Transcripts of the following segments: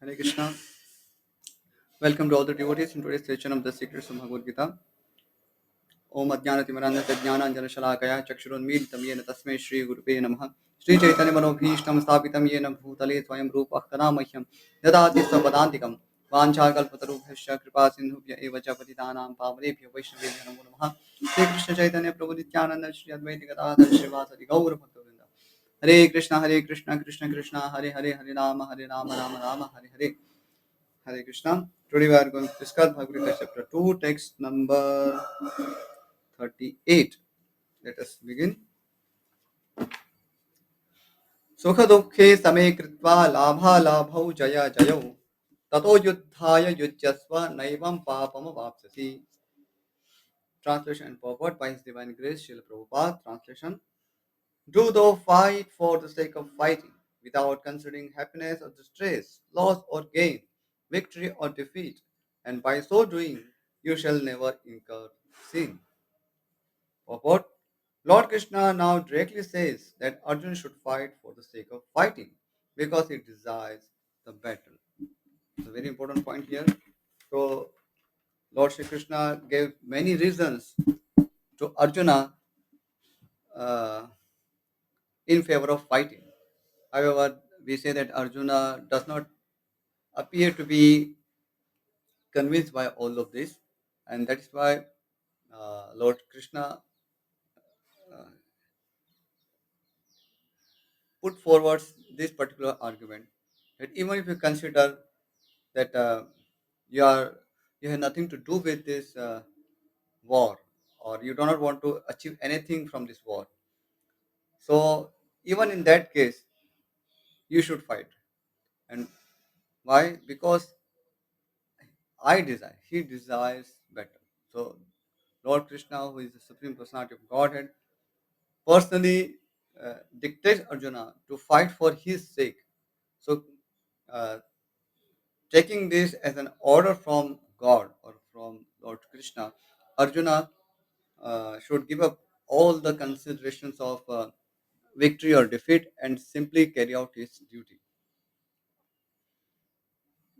Hare Krishna. Welcome to all the devotees in today's session of the Secrets of Bhagavad-Gita. Om Ajnanatimarandasya Jnananjana Chakshurunmilitam Yena Tasmai Shri Gurupe Namaha. Shri Chaitanya Manobhishtam Sthapitam Yena Bhutale Swayam Rupa Kadamahyam Yadati Sapadantikam Vanchakalpatarubhasya Kripa Sindhubhya Eva Cha Patitanam Pavnebhyo Vaishnavebhyo Namo Namaha. Shri Krishna Chaitanya Prabhu Nityananda Shri Advaita Gadadhar Srivasadi Gaura Bhaktavinda. Hare Krishna Krishna Krishna Hare Hare Hare Rama Rama Rama Hare Hare. Hare Krishna. Today we are going to discuss Bhagavad-Gita chapter 2, text number 38. Let us begin. Sukha dukhe same kritva labha labhau jaya jayau tato yuddhaya yujyasva naivam papam vapsasi. Translation and purport by His Divine Grace Srila Prabhupada. Translation: do thou fight for the sake of fighting, without considering happiness or distress, loss or gain, victory or defeat, and by so doing you shall never incur sin. Purport: Lord Krishna now directly says that Arjuna should fight for the sake of fighting because he desires the battle. It's a very important point here. So, Lord Shri Krishna gave many reasons to Arjuna uh, in favor of fighting. However, we say that Arjuna does not appear to be convinced by all of this, and that is why Lord Krishna uh, put forward this particular argument that even if you consider that you are you have nothing to do with this war, or you do not want to achieve anything from this war, so even in that case you should fight. And why? Because he desires better. So Lord Krishna, who is the Supreme Personality of Godhead, personally dictates Arjuna to fight for his sake. So, uh, taking this as an order from God or from Lord Krishna, Arjuna should give up all the considerations of victory or defeat and simply carry out his duty.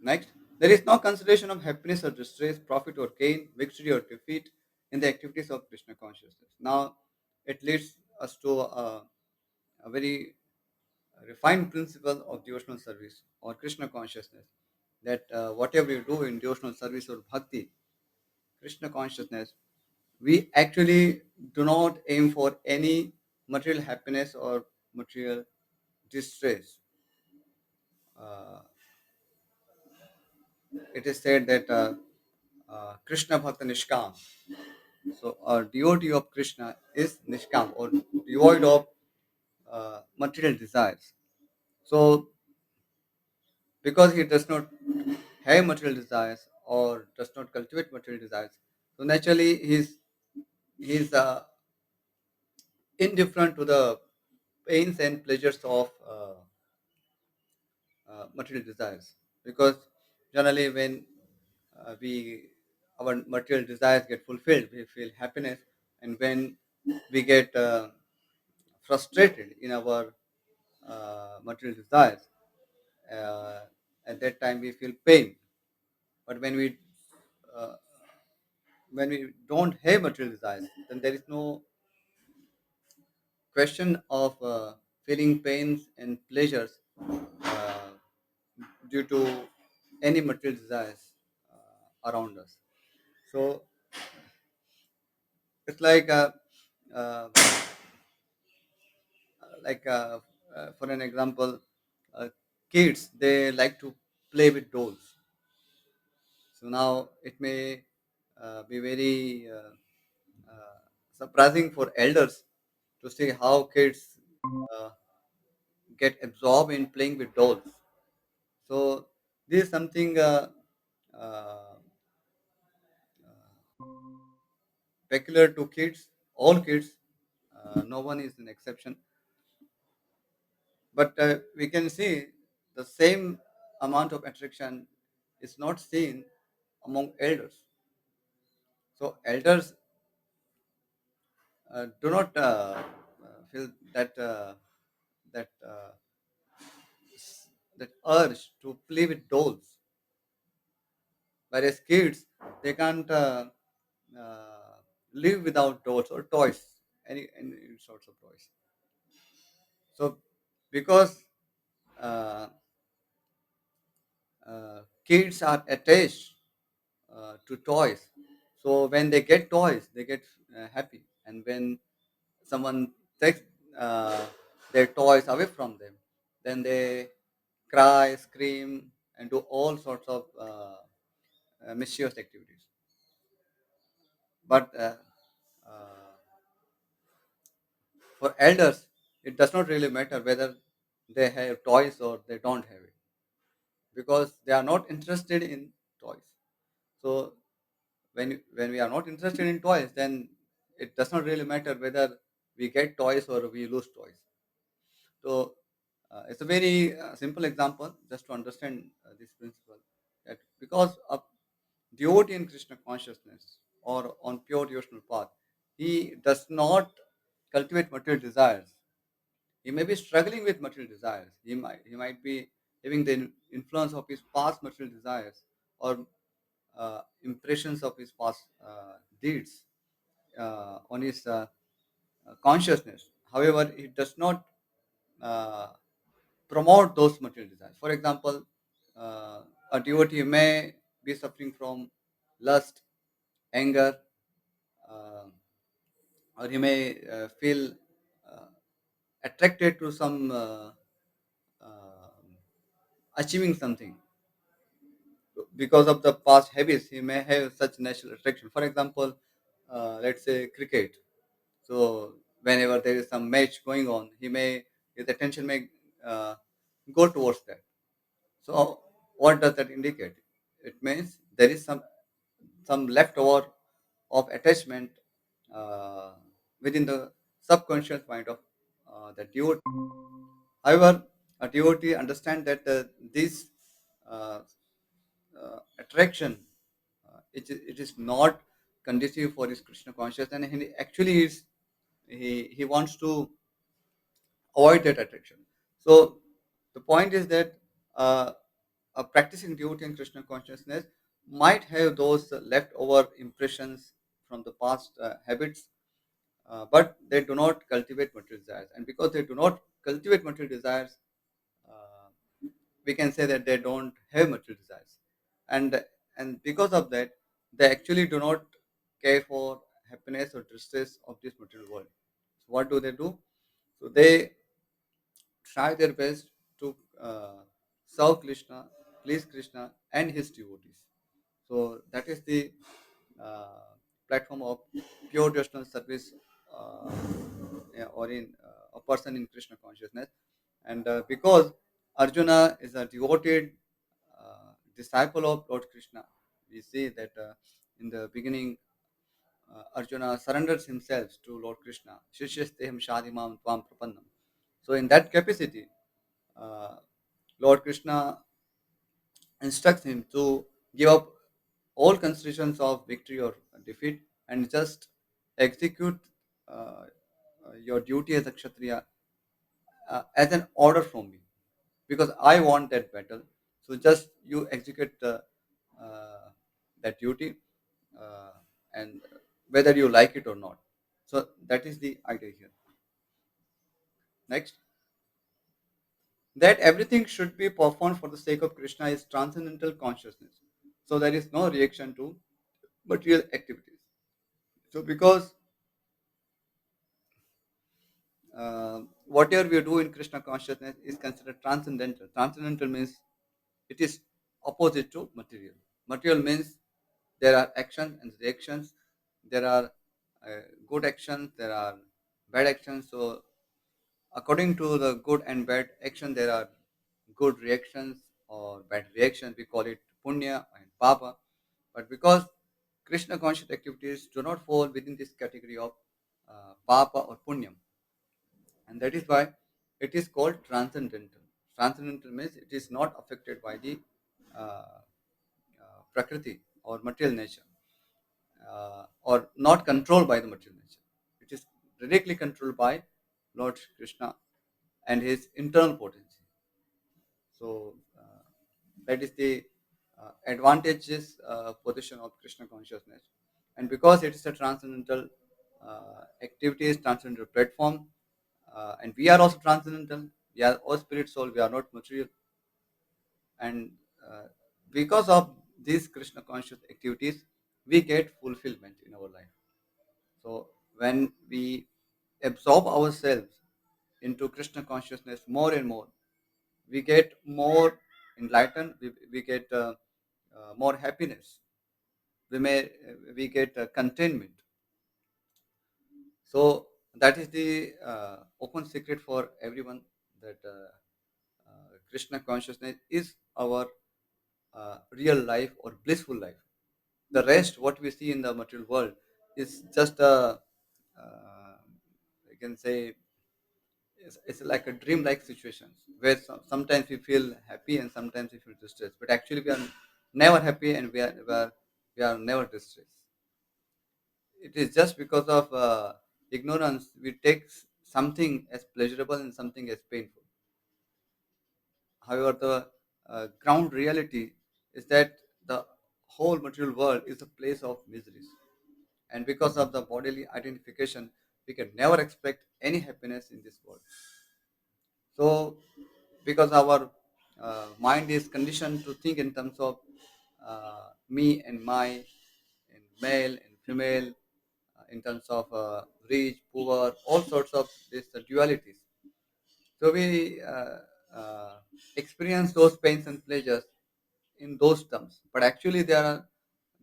Next, there is no consideration of happiness or distress, profit or gain, victory or defeat in the activities of Krishna consciousness. Now, it leads us to a very refined principle of devotional service or Krishna consciousness, that whatever you do in devotional service or bhakti, Krishna consciousness, we actually do not aim for any material happiness or material distress. Uh, it is said that Krishna Bhakta Nishkam. So, a devotee of Krishna is Nishkam or devoid of material desires. So, because he does not have material desires or does not cultivate material desires, so naturally he's indifferent to the pains and pleasures of material desires. Because generally when we our material desires get fulfilled, we feel happiness, and when we get frustrated in our material desires, uh, at that time we feel pain. But uh, when we don't have material desires, then there is no question of feeling pains and pleasures uh, due to any material desires around us. So it's uh, for an example, uh, kids, they like to play with dolls. So now it may be very surprising for elders to see how kids uh, get absorbed in playing with dolls. So this is something uh, peculiar to kids, all kids. No one is an exception. But we can see the same amount of attraction is not seen among elders. So elders do not feel that that urge to play with dolls, whereas kids, they can't uh, live without dolls or toys, any sorts of toys. So because uh, kids are attached to toys, so when they get toys, they get happy, and when someone takes uh, their toys away from them, then they cry, scream, and do all sorts of mischievous activities. But uh, for elders, it does not really matter whether they have toys or they don't have it, because they are not interested in toys. So when we are not interested in toys, then it does not really matter whether we get toys or we lose toys. So it's a very simple example just to understand this principle, that because of devotee in Krishna consciousness or on pure devotional path, he does not cultivate material desires. He may be struggling with material desires. He might be having the influence of his past material desires, or impressions of his past deeds on his consciousness. However, he does not uh, promote those material desires. For example, a devotee may be suffering from lust, anger, uh, or he may feel uh, attracted to some uh, achieving something. Because of the past habits, he may have such natural attraction. For example, let's say cricket. So whenever there is some match going on, his attention may uh, go towards that. So what does that indicate? It means there is some leftover of attachment uh, within the subconscious mind of the devotee. However, a devotee understand that this uh, attraction, it is not conducive for his Krishna consciousness, and he actually is he wants to avoid that attraction. So the point is that uh, a practicing devotee in Krishna consciousness might have those leftover impressions from the past habits, but they do not cultivate material desires. And because they do not cultivate material desires, uh, we can say that they don't have material desires. And because of that, they actually do not care for happiness or distress of this material world. So what do? So they try their best to serve Krishna, please Krishna and his devotees. So that is the uh, platform of pure devotional service, uh, yeah, or in a person in Krishna consciousness. And because Arjuna is a devoted disciple of Lord Krishna, we see that in the beginning, Arjuna surrenders himself to Lord Krishna. Shishyasteham shadimam tvam prapannam. So in that capacity, uh, Lord Krishna instructs him to give up all considerations of victory or defeat and just execute uh, your duty as a Kshatriya as an order from me, because I want that battle. So just you execute uh, that duty, uh, and whether you like it or not. So that is the idea here. Next, that everything should be performed for the sake of Krishna is transcendental consciousness. So there is no reaction to material activities. So because whatever we do in Krishna consciousness is considered transcendental. Transcendental means it is opposite to material. Material means there are actions and reactions. There are good actions. There are bad actions. So according to the good and bad action, there are good reactions or bad reactions. We call it punya and papa. But because Krishna conscious activities do not fall within this category of papa or punyam, and that is why it is called transcendental. Transcendental means it is not affected by the uh, prakriti or material nature, or not controlled by the material nature. It is directly controlled by Lord Krishna and his internal potency. So that is the advantageous position of Krishna consciousness, and because it is a transcendental activities, transcendental platform, and we are also transcendental. We are all spirit soul. We are not material, and uh, because of these Krishna conscious activities, we get fulfillment in our life. So when we absorb ourselves into Krishna consciousness more and more, we get more enlightened. We get more happiness. We get contentment. So that is the open secret for everyone, that Krishna consciousness is our real life or blissful life. The rest, what we see in the material world, is just a, I can say, it's like a dream-like situation where sometimes we feel happy and sometimes we feel distressed. But actually, we are never happy and we are never distressed. It is just because of ignorance we take something as pleasurable and something as painful. However, the ground reality is that the whole material world is a place of miseries. And because of the bodily identification, we can never expect any happiness in this world. So, because our mind is conditioned to think in terms of me and my, and male and female, in terms of rich, poor, all sorts of these dualities. So we experience those pains and pleasures in those terms. But actually, there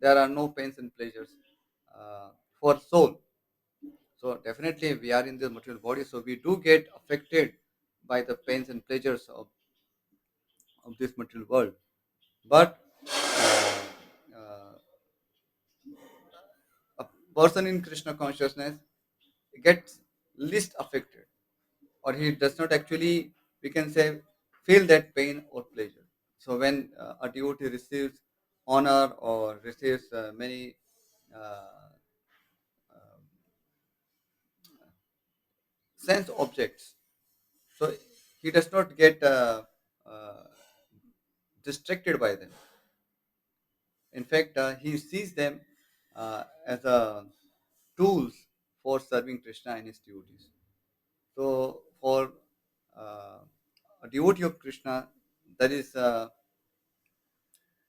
are no pains and pleasures for soul. So definitely, we are in the material body, so we do get affected by the pains and pleasures of this material world. But a person in Krishna consciousness gets least affected, or he does not actually, we can say, feel that pain or pleasure. So when a devotee receives honor or receives many uh, uh, sense objects, so he does not get uh, distracted by them. In fact, he sees them as tools for serving Krishna and his devotees. So for uh, a devotee of Krishna, there is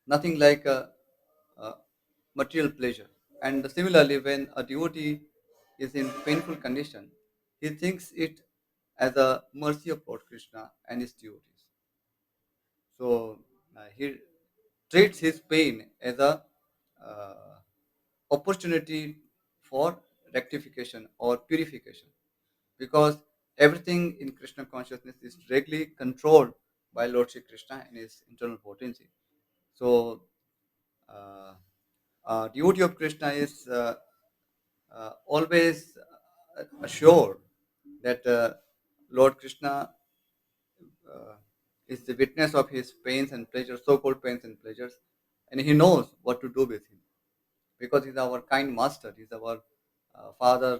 nothing like a material pleasure. And similarly, when a devotee is in painful condition, he thinks it as a mercy of Lord Krishna and his devotees. So he treats his pain as a uh, opportunity for rectification or purification, because everything in Krishna consciousness is directly controlled by Lord Shri Krishna and his internal potency. So, uh, devotee of Krishna is always assured that Lord Krishna uh, is the witness of his pains and pleasures, so-called pains and pleasures, and he knows what to do with him, because he's our kind master. He's our father,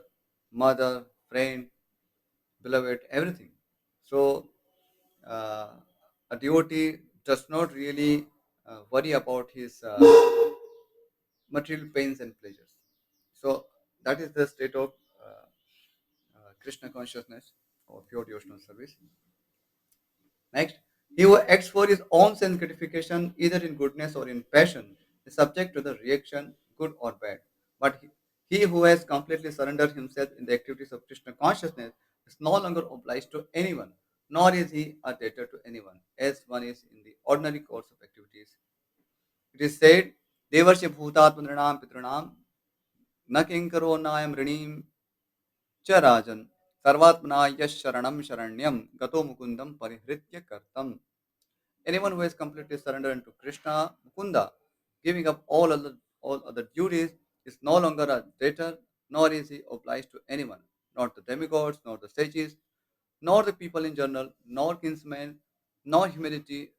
mother, friend, beloved, everything. So uh, a devotee does not really worry about his material pains and pleasures. So that is the state of Krishna consciousness or pure devotional service. Next, he who acts for his own sense gratification, either in goodness or in passion, is subject to the reaction, good or bad. But he who has completely surrendered himself in the activities of Krishna consciousness is no longer obliged to anyone, nor is he a debtor to anyone, as one is in the ordinary course of activities. It is said, Devarsha Bhutatmanranam Pitranam, Nakinkaro Nayam Rinim Charajan, Sarvatmana Yash Sharanam Sharanyam, Gato Mukundam Parihritya Kartam. Anyone who has completely surrendered unto Krishna, Mukunda, giving up all other duties, is no longer a debtor, nor is he obliged to anyone, not the demigods, nor the sages, nor the people in general, nor kinsmen, nor humanity,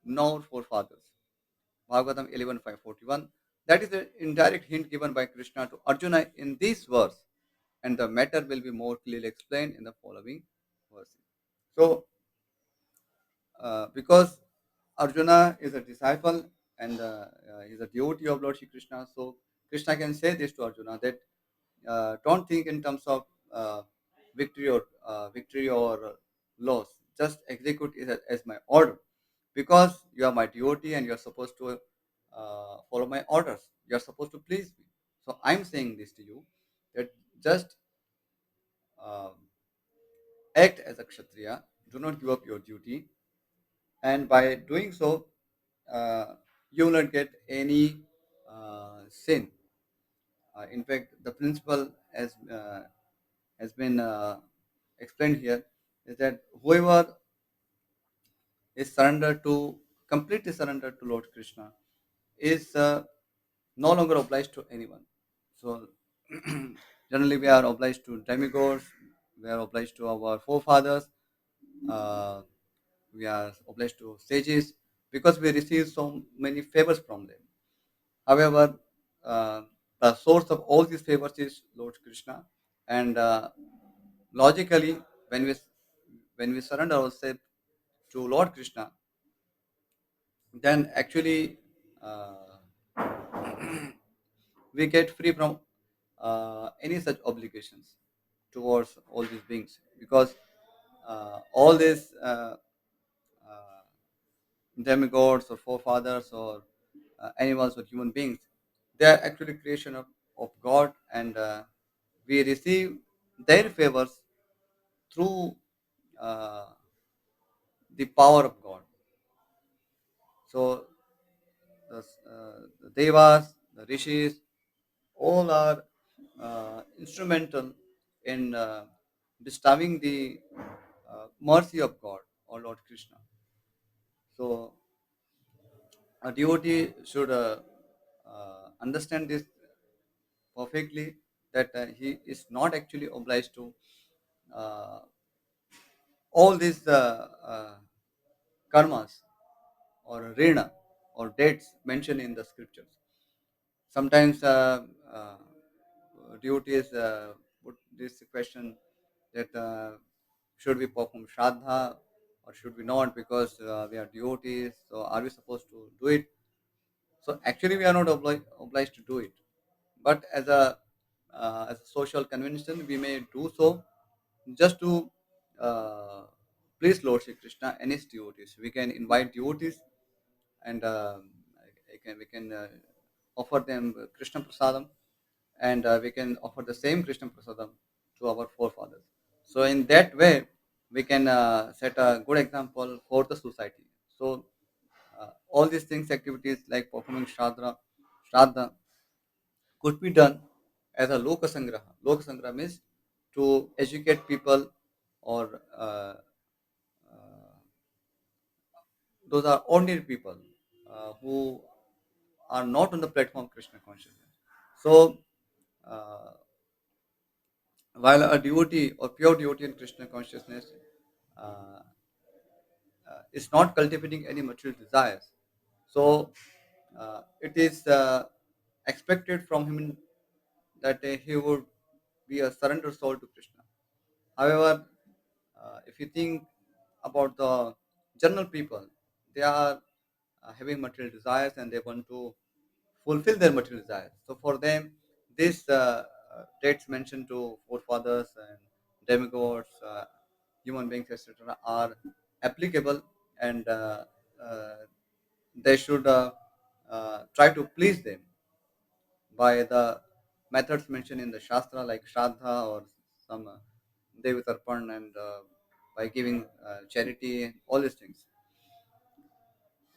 nor forefathers. Bhagavatam 11.541. That is the indirect hint given by Krishna to Arjuna in this verse, and the matter will be more clearly explained in the following verses. So, because Arjuna is a disciple and is a devotee of Lord Shri Krishna. So Krishna can say this to Arjuna that don't think in terms of uh, victory or loss. Just execute it as my order, because you are my devotee and you are supposed to follow my orders. You are supposed to please me. So I'm saying this to you that just uh, act as a kshatriya. Do not give up your duty, and by doing so, uh, you will not get any sin. In fact, the principle has been explained here is that whoever is surrendered to completely surrendered to Lord Krishna is no longer obliged to anyone. So generally, we are obliged to demigods, we are obliged to our forefathers, uh, we are obliged to sages because we receive so many favors from them. However, uh, the source of all these favors is Lord Krishna, and logically, when we when we surrender ourselves to Lord Krishna, then actually we get free from any such obligations towards all these beings, because all these uh, demigods or forefathers or animals or human beings, they are actually creation of God, and we receive their favors through uh, the power of God. So the devas, the rishis, all are instrumental in bestowing the mercy of God or Lord Krishna. So a devotee should understand this perfectly, that he is not actually obliged to uh, all these karmas or rina or dates mentioned in the scriptures. Sometimes devotees put this question that should we perform shraddha or should we not, because we are devotees, so are we supposed to do it? So actually we are not obliged to do it, but as a social convention we may do so, just to uh, please Lord Shri Krishna and his devotees. We can invite devotees, and we can offer them Krishna Prasadam, and we can offer the same Krishna Prasadam to our forefathers. So in that way, we can set a good example for the society. So all these things, activities like performing Shraddha could be done as a Loka Sangraha. Loka Sangraha means to educate people, or those are ordinary people who are not on the platform of Krishna consciousness. So, uh, while a devotee or pure devotee in Krishna consciousness uh, is not cultivating any material desires, so it is expected from him that he would be a surrender soul to Krishna. However, if you think about the general people, they are having material desires and they want to fulfill their material desires. So for them, these traits mentioned to forefathers and demigods, human beings, etc., are applicable, and uh, they should try to please them by the methods mentioned in the Shastra, like Shraddha or some Devi Tarpan, and by giving charity, all these things.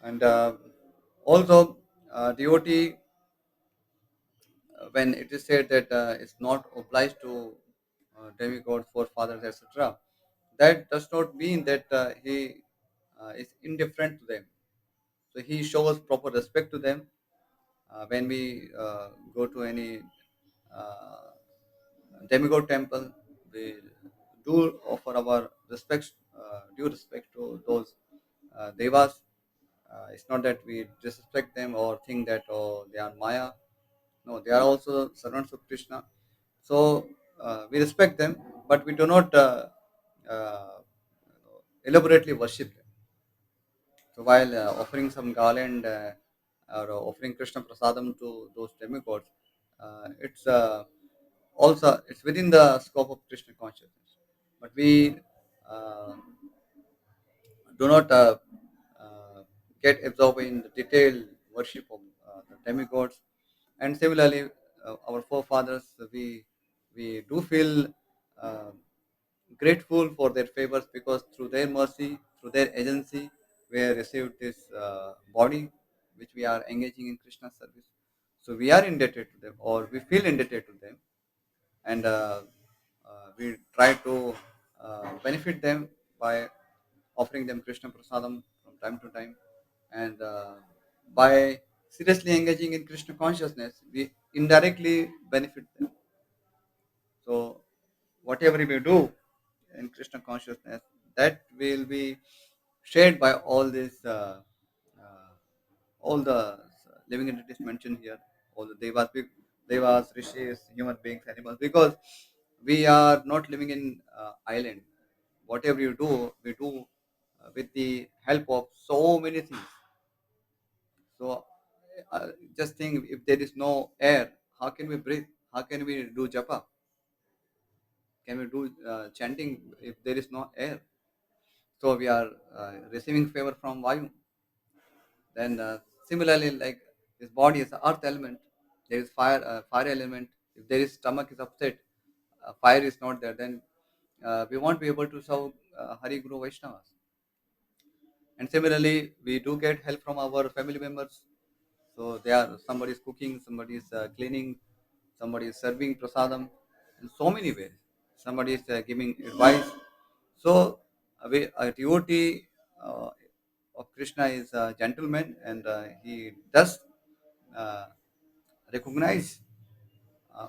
And also, devotee, when it is said that it's not obliged to demigods, forefathers, etc., that does not mean that he is indifferent to them. So he shows proper respect to them. When we go to any uh, demigod temple, we do offer our respects, due respect to those devas. It's not that we disrespect them or think that oh they are Maya. No, they are also servants of Krishna. So we respect them, but we do not elaborately worship them. So while offering some garland or offering Krishna prasadam to those demigods, it's also it's within the scope of Krishna consciousness. But we uh, do not get absorbed in the detailed worship of the demigods. And similarly, our forefathers, we do feel uh, grateful for their favors because through their mercy, through their agency, we have received this body which we are engaging in Krishna's service. So we are indebted to them, or we feel indebted to them, and we try to benefit them by offering them Krishna prasadam from time to time, and by seriously engaging in Krishna consciousness, we indirectly benefit them. So whatever we do in Krishna consciousness, that will be shared by uh, all the living entities mentioned here, all the devas, rishis, human beings, animals, because we are not living in island. Whatever you do, we do with the help of so many things. So just think, if there is no air, how can we breathe? How can we do japa? Can we do chanting if there is no air? So we are receiving favor from Vayu. Then similarly, like this body is an earth element, there is fire element. If there is stomach is upset, fire is not there, then we won't be able to serve Hari Guru Vaishnavas. And similarly, we do get help from our family members. So they are, somebody is cooking, somebody is cleaning, somebody is serving prasadam in so many ways. Somebody is giving advice. So a devotee uh, of Krishna is a gentleman, and he does uh, recognize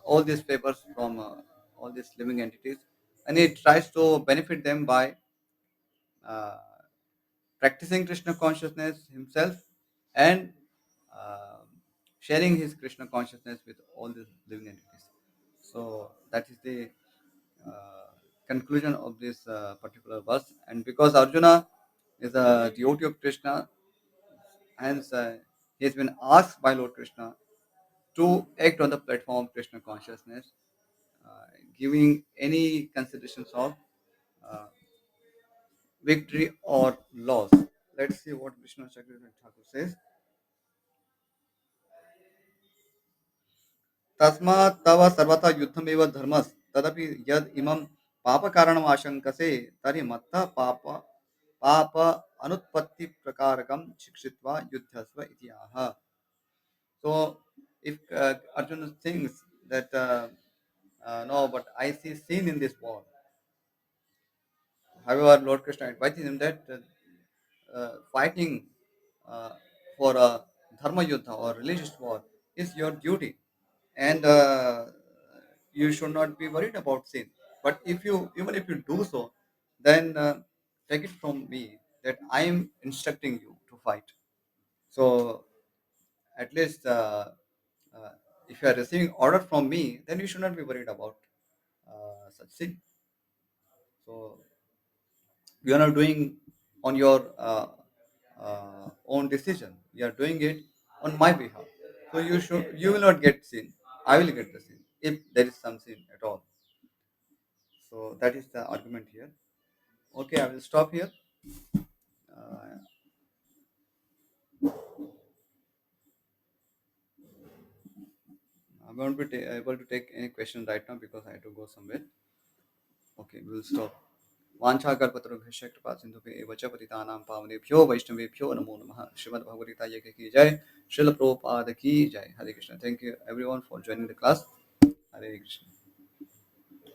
all these favors from all these living entities, and he tries to benefit them by uh, practicing Krishna consciousness himself, and uh, sharing his Krishna consciousness with all the living entities. So that is the uh, conclusion of this particular verse. And because Arjuna is a devotee of Krishna, hence he has been asked by Lord Krishna to act on the platform of Krishna consciousness, uh, giving any considerations of uh, victory or loss. Let's see what Krishna Chakravarti Thakur says. तस्मात् तव सर्वथा युद्धमेव धर्मस् तदपि यद इमं पाप कारणम आशंकसे तर्हि मत्तः पाप अनुत्पत्ति प्रकारकम शिक्षित्वा युद्धस्व इति आह. So if Arjuna thinks that no, but I see sin in this war. However, Lord Krishna advises him that fighting uh, for a dharma yuddha or religious war is your duty, and you should not be worried about sin. But if you, even if you do so, then take it from me that I am instructing you to fight. So at least uh, if you are receiving order from me, then you should not be worried about such sin. So you are not doing on your own decision. You are doing it on my behalf. So you will not get sin. I will get the sin if there is some sin at all. So that is the argument here. Okay, I will stop here. Uh, I won't be able to take any question right now because I have to go somewhere. Okay, we will stop. वाञ्छाकल्पतरुभ्यश्च कृपा सिन्धुभ्यः एव च पतितानां पावनेभ्यो वैष्णवेभ्यो नमो नमः. श्रीमद् भगवद्गीता की जय. श्रील प्रभुपाद की जय. Hare Krishna. Thank you everyone for joining the class. Hare Krishna.